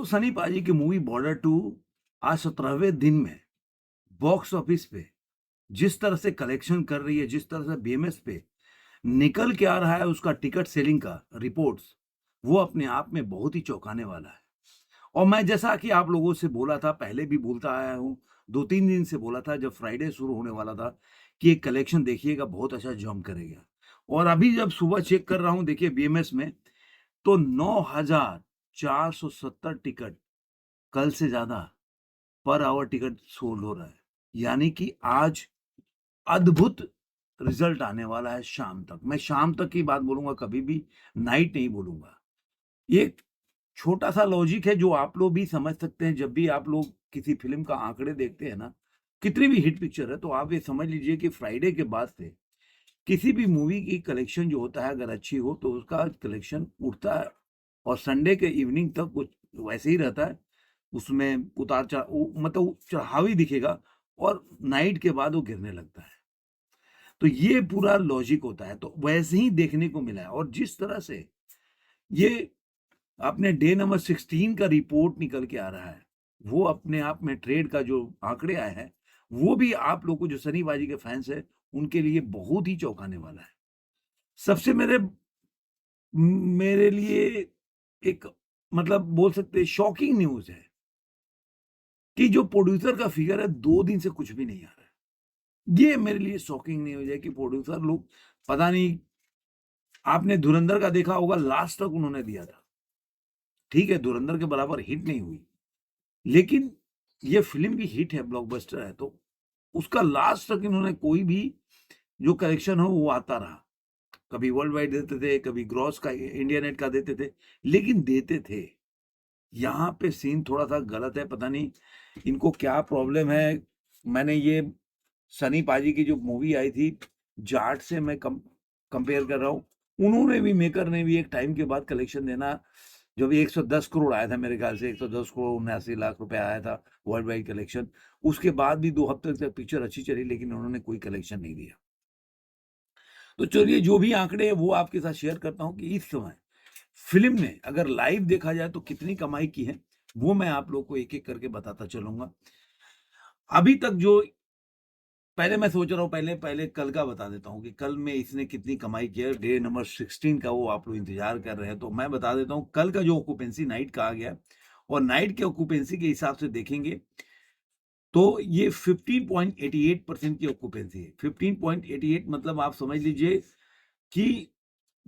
तो सनी पाजी की मूवी बॉर्डर 2 आज 17वें दिन में बॉक्स ऑफिस पे जिस तरह से कलेक्शन कर रही है, जिस तरह से बीएमएस पे निकल के आ रहा है उसका टिकट सेलिंग का रिपोर्ट्स, वो अपने आप में बहुत ही चौंकाने वाला है। और मैं जैसा कि आप लोगों से बोला था, पहले भी बोलता आया हूँ, 2-3 दिन से बोला था जब फ्राइडे शुरू होने वाला था कि ये कलेक्शन देखिएगा बहुत अच्छा जंप करेगा। और अभी जब सुबह चेक कर रहा हूँ देखिए बीएमएस में तो 9,470 टिकट कल से ज़्यादा पर आवर टिकट सोल्ड हो रहा है। यानी कि आज अद्भुत रिज़ल्ट आने वाला है शाम तक। मैं शाम तक की बात बोलूँगा कभी भी, नाइट नहीं बोलूँगा। ये एक छोटा-सा लॉजिक है जो आप लोग भी समझ सकते हैं जब भी आप लोग किसी फ़िल्म का आंकड़े देखते हैं ना, कितनी भी हिट पिक्चर है तो आप ये समझ लीजिए कि फ्राइडे के बाद से किसी भी मूवी की कलेक्शन जो होता है अगर अच्छी हो तो उसका कलेक्शन उठता है और संडे के इवनिंग तक कुछ वैसे ही रहता है। उसमें उतार चढ़ा मतलब चढ़ाव ही दिखेगा और नाइट के बाद वो गिरने लगता है। तो ये पूरा लॉजिक होता है, तो वैसे ही देखने को मिला है और जिस तरह से ये आपने डे नंबर 16 का रिपोर्ट निकल के आ रहा है, वो अपने आप में ट्रेड का जो आंकड़े आए हैं, वो भी आप लोग को जो सनीबाजी के फैन्स हैं, उनके लिए बहुत ही चौंकाने वाला है। सबसे मेरे लिए एक मतलब बोल सकते हैं शॉकिंग न्यूज़ है कि जो प्रोड्यूसर का फिगर है 2 दिन से कुछ भी नहीं आ रहा है। ये मेरे लिए शॉकिंग न्यूज़ है कि प्रोड्यूसर लोग पता नहीं आपने धुरंधर का देखा होगा लास्ट तक उन्होंने दिया था। ठीक है, धुरंधर के बराबर हिट नहीं हुई, लेकिन ये फ़िल्म भी हिट है, ब्लॉकबस्टर है, तो उसका लास्ट तक इन्होंने कोई भी जो कलेक्शन हो वो आता रहा। कभी वर्ल्ड वाइड देते थे, कभी ग्रॉस का इंडिया नेट का देते थे, लेकिन देते थे। यहाँ पे सीन थोड़ा-सा गलत है, पता नहीं इनको क्या प्रॉब्लम है। मैंने ये सनी पाजी की जो मूवी आई थी, जाट से मैं कंपेयर कर रहा हूँ। उन्होंने भी मेकर ने भी एक टाइम के बाद कलेक्शन देना जब 110 करोड़ आया था मेरे ख्याल से 110 करोड़ 79 लाख रुपए आया था वर्ल्ड वाइड कलेक्शन। उसके बाद भी 2 हफ्ते तक पिक्चर अच्छी चली लेकिन उन्होंने कोई कलेक्शन नहीं दिया। तो चलिए जो भी आंकड़े हैं वो आपके साथ शेयर करता हूँ कि इस समय फ़िल्म ने अगर लाइव देखा जाए तो कितनी कमाई की है, वो मैं आप लोग को एक-एक करके बताता चलूँगा। अभी तक जो पहले मैं सोच रहा हूँ पहले पहले कल का बता देता हूँ कि कल में इसने कितनी कमाई की है, डे नंबर 16 का वो आप लोग इंतज़ार कर रहे हैं, तो मैं बता देता हूँ कल का जो ऑक्यूपेंसी नाइट का आ गया और नाइट के ऑक्यूपेंसी के हिसाब से देखेंगे, तो ये 15.88% की ऑक्यूपेंसी है। 15.88 मतलब आप समझ लीजिए कि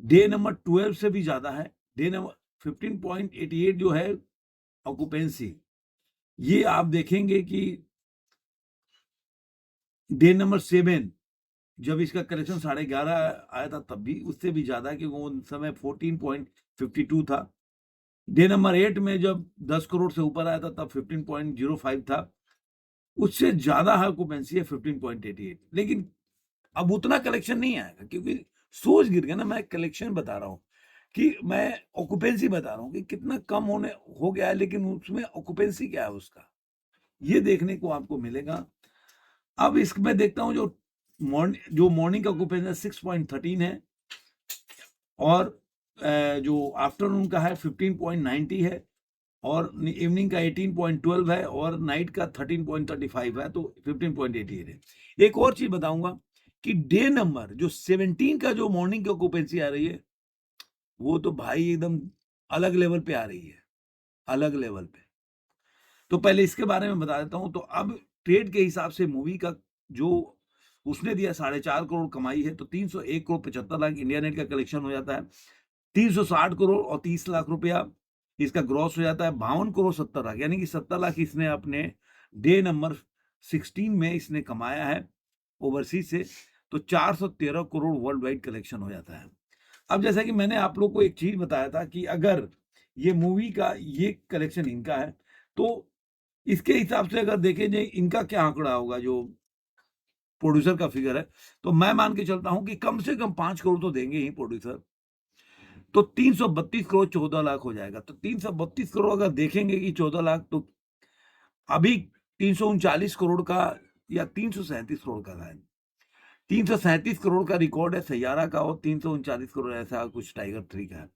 डे नंबर 12 से भी ज़्यादा है। डे नंबर 15.88 जो है ऑक्यूपेंसी, ये आप देखेंगे कि डे नंबर 7 जब इसका कलेक्शन 11:30 आया था तब भी उससे भी ज़्यादा क्योंकि वो उस समय 14.52 था। डे नंबर 8 में जब 10 करोड़ से ऊपर आया था तब 15.05 था। उससे ज़्यादा है ऑक्यूपेंसी है 15.88 लेकिन अब उतना कलेक्शन नहीं आएगा क्योंकि सोच गिर गया ना मैं कलेक्शन बता रहा हूँ कि मैं ऑक्यूपेंसी बता रहा हूँ कि कितना कम होने हो गया है लेकिन उसमें ऑक्यूपेंसी क्या है उसका, ये देखने को आपको मिलेगा। अब इसमें देखता हूँ जो मॉर्निंग का ऑक्यूपेंसी 6.13 है और जो आफ्टरनून का है 15.90 है और इवनिंग का 18.12 है और नाइट का 13.35 है तो 15.88 है। एक और चीज़ बताऊँगा कि डे नंबर जो 17 का जो मॉर्निंग की ऑक्यूपेंसी आ रही है, वो तो भाई एकदम अलग लेवल पे आ रही है, अलग लेवल पे। तो पहले इसके बारे में बता देता हूँ, तो अब ट्रेड के हिसाब से मूवी का जो उसने दिया 4.5 करोड़ कमाई है, तो 301 करोड़ 75 लाख इंडिया नेट का कलेक्शन हो जाता है। 360 करोड़ और 30 लाख रुपया इसका ग्रॉस हो जाता है 52 करोड़ 70 लाख यानी कि 70 लाख इसने अपने डे नंबर 16 में इसने कमाया है ओवरसीज से, तो 413 करोड़ वर्ल्ड वाइड कलेक्शन हो जाता है। अब जैसा कि मैंने आप लोग को एक चीज़ बताया था कि अगर ये मूवी का ये कलेक्शन इनका है, तो इसके हिसाब से अगर देखें जाए इनका क्या आंकड़ा होगा जो प्रोड्यूसर का फिगर है, तो मैं मान के चलता हूँ कि कम से कम 5 करोड़ तो देंगे ही प्रोड्यूसर। तो 332 करोड़ 14 लाख हो जाएगा। तो 332 करोड़ अगर देखेंगे कि 14 लाख तो अभी 339 करोड़ का या 337 करोड़ का है। 337 करोड़ का रिकॉर्ड है सैयारा का और 339 करोड़ ऐसा कुछ टाइगर 3 का है।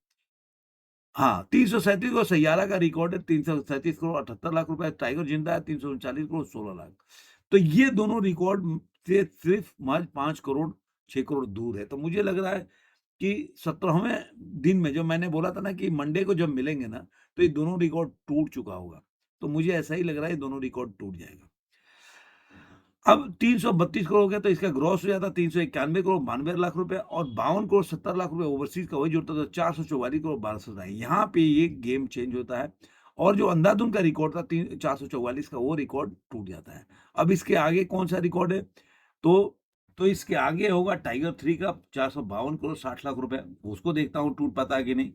हाँ, 337 करोड़ सैयारा का रिकॉर्ड है, 337 करोड़ 78 लाख रुपए, टाइगर जिंदा है 339 करोड़ 16 लाख। तो ये दोनों रिकॉर्ड से सिर्फ महज 5 करोड़ 6 करोड़ दूर है। तो मुझे लग रहा है कि 17वें दिन में, जो मैंने बोला था ना कि मंडे को जब मिलेंगे ना, तो ये दोनों रिकॉर्ड टूट चुका होगा। तो मुझे ऐसा ही लग रहा है, ये दोनों रिकॉर्ड टूट जाएगा। अब 332 करोड़ हो गया, तो इसका ग्रॉस हो जाता 391 करोड़ 92 लाख रुपए, और 52 करोड़ 70 लाख रुपए ओवरसीज का वही जुड़ता, तो 444 करोड़ 1200 था। यहाँ पे ये गेम चेंज होता है, और जो अंधाधुन का रिकॉर्ड था 444 का, वो रिकॉर्ड टूट जाता है। अब इसके आगे कौन सा रिकॉर्ड है? तो इसके आगे होगा टाइगर 3 का 452 करोड़ 60 लाख रुपए। उसको देखता हूँ टूट पाता है कि नहीं।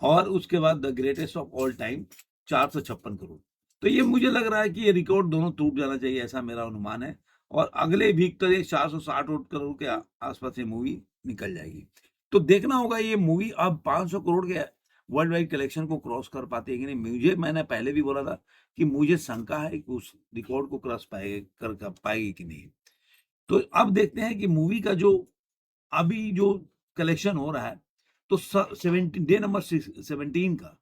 और उसके बाद the greatest of all time 456 crore. तो ये मुझे लग रहा है कि ये रिकॉर्ड दोनों टूट जाना चाहिए, ऐसा मेरा अनुमान है। और अगले वीक तक 460 करोड़ के आसपास ये मूवी निकल जाएगी। तो देखना होगा ये मूवी अब 500 करोड़ के वर्ल्ड वाइड कलेक्शन को क्रॉस कर पाती है कि नहीं। मैंने पहले भी बोला था कि मुझे शंका है कि उस रिकॉर्ड को क्रॉस कर पाएगी कि नहीं। तो अब देखते हैं कि मूवी का जो अभी जो कलेक्शन हो रहा है, तो 17 डे नंबर 17 का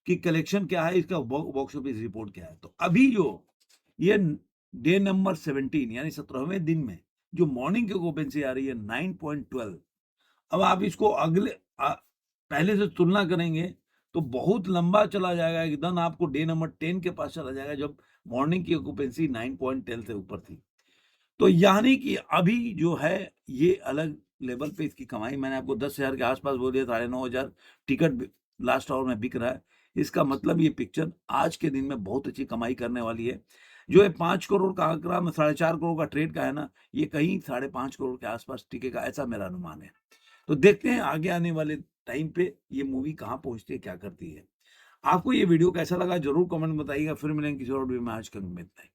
कि कलेक्शन क्या है, इसका बॉक्स ऑफिस रिपोर्ट क्या है। तो अभी जो ये डे नंबर 17 यानी 17वें दिन में जो मॉर्निंग की ऑक्यूपेंसी आ रही है 9.12। अब आप इसको पहले से तुलना करेंगे तो बहुत लंबा चला जाएगा, एकदम आपको डे नंबर 10 के पास चला जाएगा, जब मॉर्निंग की ऑक्यूपेंसी 9.10 से ऊपर थी। तो यानी कि अभी जो है ये अलग लेवल पे इसकी कमाई, मैंने आपको 10,000 के आसपास बोल दिया, 9,500 टिकट लास्ट आवर में बिक रहा है। इसका मतलब ये पिक्चर आज के दिन में बहुत अच्छी कमाई करने वाली है। जो है 5 करोड़ का आंकड़ा में 4.5 करोड़ का ट्रेड का है ना, ये कहीं 5.5 करोड़ के आसपास टिकेगा, ऐसा मेरा अनुमान है। तो देखते हैं आगे आने वाले टाइम पे ये मूवी कहाँ पहुंचती है, क्या करती है। आपको ये वीडियो कैसा लगा जरूर कमेंट में बताइएगा। फिर मिलेंगे किसी और वीडियो में। आज का में इतना ही।